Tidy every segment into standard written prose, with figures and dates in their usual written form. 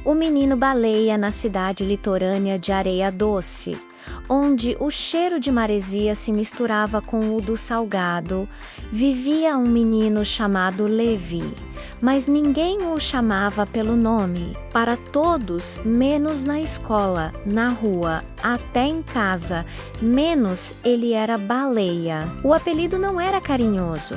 o menino baleia na cidade litorânea de Areia Doce, onde o cheiro de maresia se misturava com o do salgado, vivia um menino chamado Levi, mas ninguém o chamava pelo nome. Para todos, menos na escola, na rua, até em casa, menos ele era baleia. O apelido não era carinhoso.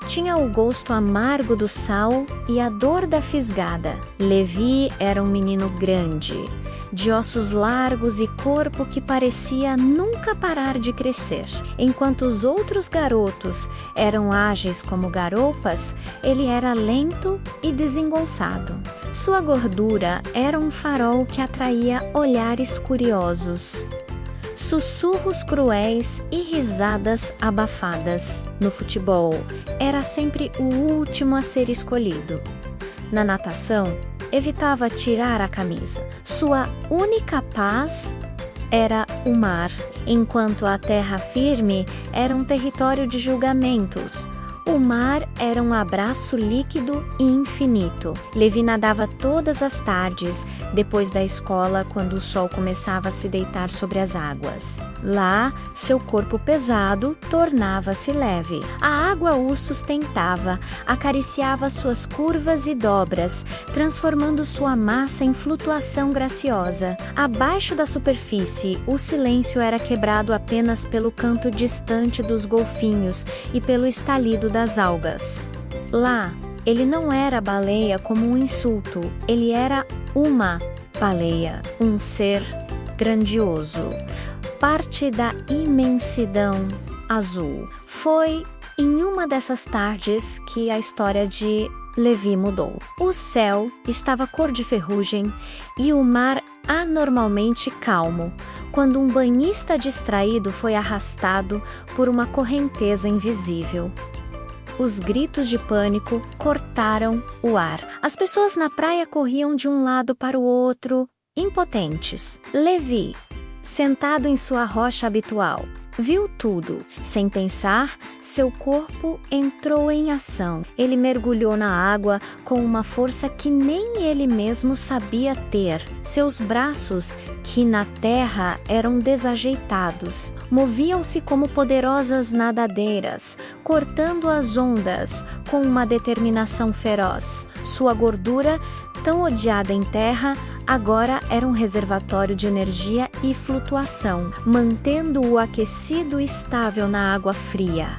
Tinha o gosto amargo do sal e a dor da fisgada. Levi era um menino grande, de ossos largos e corpo que parecia nunca parar de crescer. Enquanto os outros garotos eram ágeis como garopas, ele era lento e desengonçado. Sua gordura era um farol que atraía olhares curiosos, sussurros cruéis e risadas abafadas. No futebol, era sempre o último a ser escolhido. Na natação, evitava tirar a camisa. Sua única paz era o mar, enquanto a terra firme era um território de julgamentos. O mar era um abraço líquido e infinito. Levi nadava todas as tardes, depois da escola, quando o sol começava a se deitar sobre as águas. Lá, seu corpo pesado tornava-se leve. A água o sustentava, acariciava suas curvas e dobras, transformando sua massa em flutuação graciosa. Abaixo da superfície, o silêncio era quebrado apenas pelo canto distante dos golfinhos e pelo estalido das algas. Lá, ele não era baleia como um insulto, ele era uma baleia, um ser grandioso, parte da imensidão azul. Foi em uma dessas tardes que a história de Levi mudou. O céu estava cor de ferrugem e o mar anormalmente calmo, quando um banhista distraído foi arrastado por uma correnteza invisível. Os gritos de pânico cortaram o ar. As pessoas na praia corriam de um lado para o outro, impotentes. Levi, sentado em sua rocha habitual, viu tudo. Sem pensar, seu corpo entrou em ação. Ele mergulhou na água com uma força que nem ele mesmo sabia ter. Seus braços, que na terra eram desajeitados, moviam-se como poderosas nadadeiras, cortando as ondas com uma determinação feroz. Sua gordura, tão odiada em terra, agora era um reservatório de energia e flutuação, mantendo-o aquecido e estável na água fria.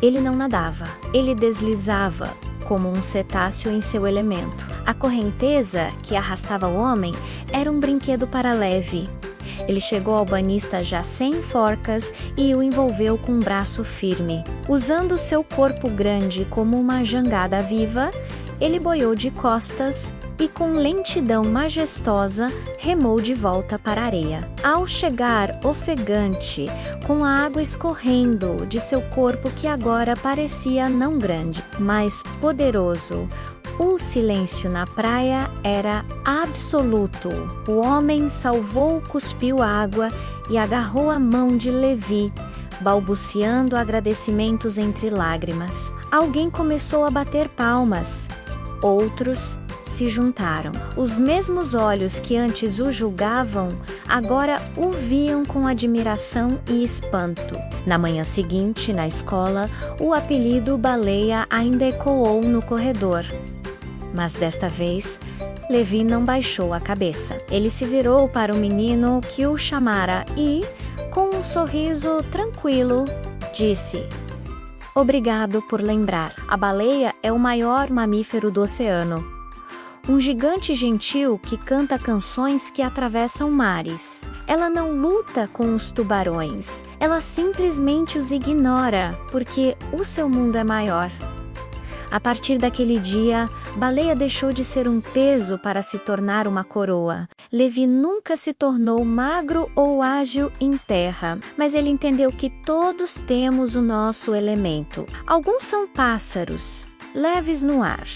Ele não nadava, ele deslizava, como um cetáceo em seu elemento. A correnteza que arrastava o homem era um brinquedo para Levi. Ele chegou ao banhista já sem forcas e o envolveu com um braço firme. Usando seu corpo grande como uma jangada viva, ele boiou de costas e com lentidão majestosa remou de volta para a areia. Ao chegar ofegante, com a água escorrendo de seu corpo que agora parecia não grande, mas poderoso, o silêncio na praia era absoluto. O homem salvou, cuspiu água e agarrou a mão de Levi, balbuciando agradecimentos entre lágrimas. Alguém começou a bater palmas. Outros se juntaram. Os mesmos olhos que antes o julgavam, agora o viam com admiração e espanto. Na manhã seguinte, na escola, o apelido baleia ainda ecoou no corredor. Mas desta vez, Levi não baixou a cabeça. Ele se virou para o menino que o chamara e, com um sorriso tranquilo, disse: "Obrigado por lembrar. A baleia é o maior mamífero do oceano. Um gigante gentil que canta canções que atravessam mares. Ela não luta com os tubarões. Ela simplesmente os ignora, porque o seu mundo é maior." A partir daquele dia, baleia deixou de ser um peso para se tornar uma coroa. Levi nunca se tornou magro ou ágil em terra, mas ele entendeu que todos temos o nosso elemento. Alguns são pássaros, leves no ar.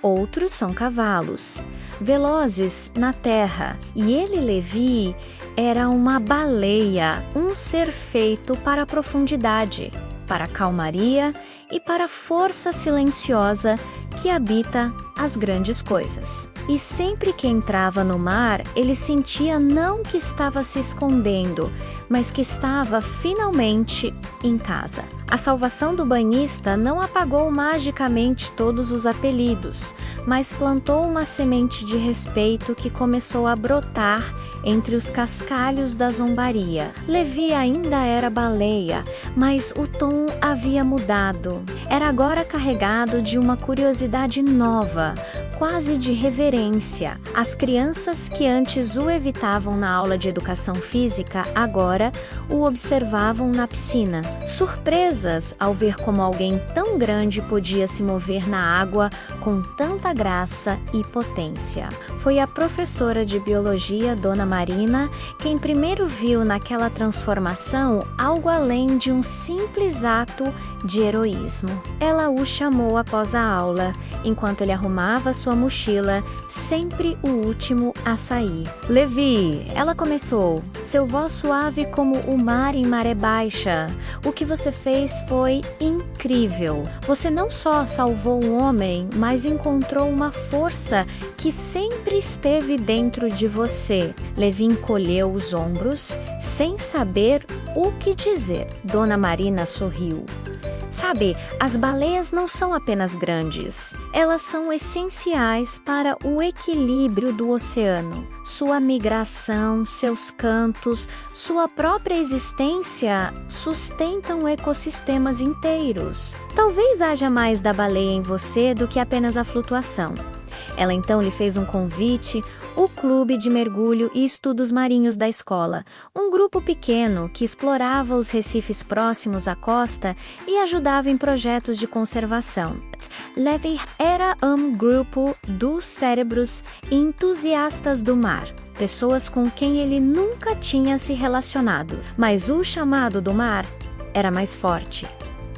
Outros são cavalos, velozes na terra. E ele, Levi, era uma baleia, um ser feito para a profundidade, para a calmaria e para a força silenciosa que habita as grandes coisas. E sempre que entrava no mar, ele sentia não que estava se escondendo, mas que estava finalmente em casa. A salvação do banhista não apagou magicamente todos os apelidos, mas plantou uma semente de respeito que começou a brotar entre os cascalhos da zombaria. Levi ainda era baleia, mas o tom havia mudado. Era agora carregado de uma curiosidade nova, quase de reverência. As crianças que antes o evitavam na aula de educação física, agora o observavam na piscina, surpresas ao ver como alguém tão grande podia se mover na água com tanta graça e potência. Foi a professora de biologia, Dona Marina, quem primeiro viu naquela transformação algo além de um simples ato de heroísmo. Ela o chamou após a aula, enquanto ele arrumava sua mochila, sempre o último a sair. "Levi", ela começou, "seu voz suave como o mar em maré baixa. O que você fez foi incrível. Você não só salvou um homem, mas encontrou uma força que sempre esteve dentro de você." Levi encolheu os ombros, sem saber o que dizer. Dona Marina sorriu. "Sabe, as baleias não são apenas grandes. Elas são essenciais para o equilíbrio do oceano. Sua migração, seus cantos, sua própria existência sustentam ecossistemas inteiros. Talvez haja mais da baleia em você do que apenas a flutuação." Ela então lhe fez um convite, o Clube de Mergulho e Estudos Marinhos da escola, um grupo pequeno que explorava os recifes próximos à costa e ajudava em projetos de conservação. Levi era um grupo dos cérebros entusiastas do mar, pessoas com quem ele nunca tinha se relacionado, mas o chamado do mar era mais forte.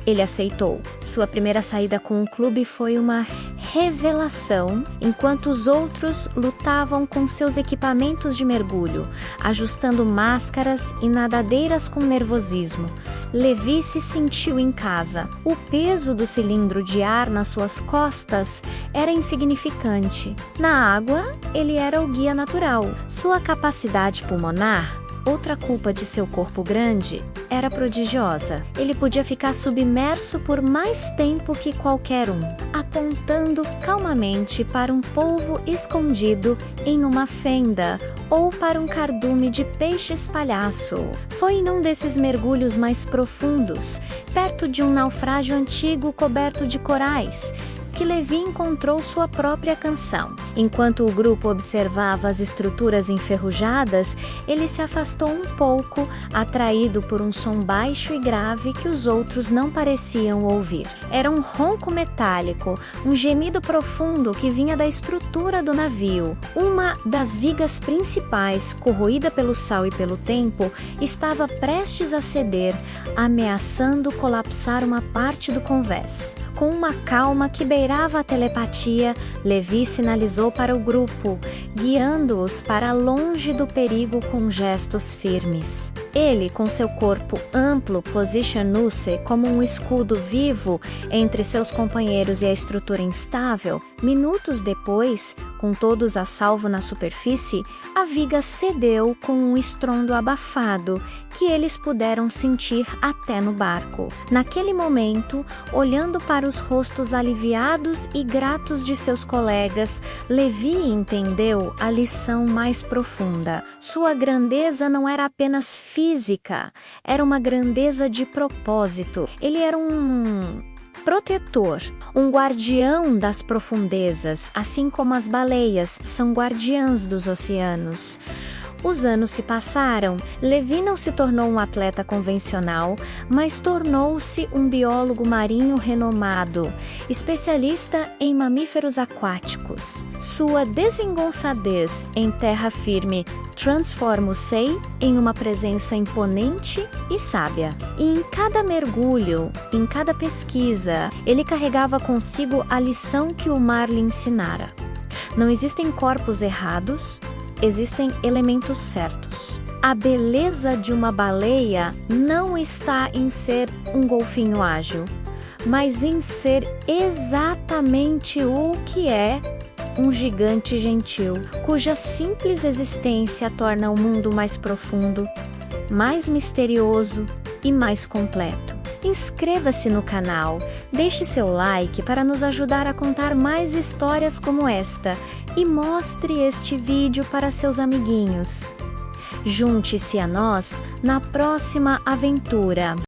Ele aceitou. Sua primeira saída com o clube foi uma revelação, enquanto os outros lutavam com seus equipamentos de mergulho, ajustando máscaras e nadadeiras com nervosismo. Levi se sentiu em casa. O peso do cilindro de ar nas suas costas era insignificante. Na água, ele era o guia natural. Sua capacidade pulmonar, outra culpa de seu corpo grande, era prodigiosa. Ele podia ficar submerso por mais tempo que qualquer um, apontando calmamente para um polvo escondido em uma fenda ou para um cardume de peixes palhaço. Foi em um desses mergulhos mais profundos, perto de um naufrágio antigo coberto de corais, que Levi encontrou sua própria canção. Enquanto o grupo observava as estruturas enferrujadas, ele se afastou um pouco, atraído por um som baixo e grave que os outros não pareciam ouvir. Era um ronco metálico, um gemido profundo que vinha da estrutura do navio. Uma das vigas principais, corroída pelo sal e pelo tempo, estava prestes a ceder, ameaçando colapsar uma parte do convés. Com uma calma que beirava a telepatia, Levi sinalizou para o grupo, guiando-os para longe do perigo com gestos firmes. Ele, com seu corpo amplo, posicionou-se como um escudo vivo entre seus companheiros e a estrutura instável. Minutos depois, com todos a salvo na superfície, a viga cedeu com um estrondo abafado que eles puderam sentir até no barco. Naquele momento, olhando para os rostos aliviados e gratos de seus colegas, Levi entendeu a lição mais profunda. Sua grandeza não era apenas física, era uma grandeza de propósito. Ele era um protetor, um guardião das profundezas, assim como as baleias são guardiãs dos oceanos. Os anos se passaram, Levi não se tornou um atleta convencional, mas tornou-se um biólogo marinho renomado, especialista em mamíferos aquáticos. Sua desengonçadez em terra firme transforma-o-se em uma presença imponente e sábia. E em cada mergulho, em cada pesquisa, ele carregava consigo a lição que o mar lhe ensinara. Não existem corpos errados, existem elementos certos. A beleza de uma baleia não está em ser um golfinho ágil, mas em ser exatamente o que é: um gigante gentil, cuja simples existência torna o mundo mais profundo, mais misterioso e mais completo. Inscreva-se no canal, deixe seu like para nos ajudar a contar mais histórias como esta e mostre este vídeo para seus amiguinhos. Junte-se a nós na próxima aventura.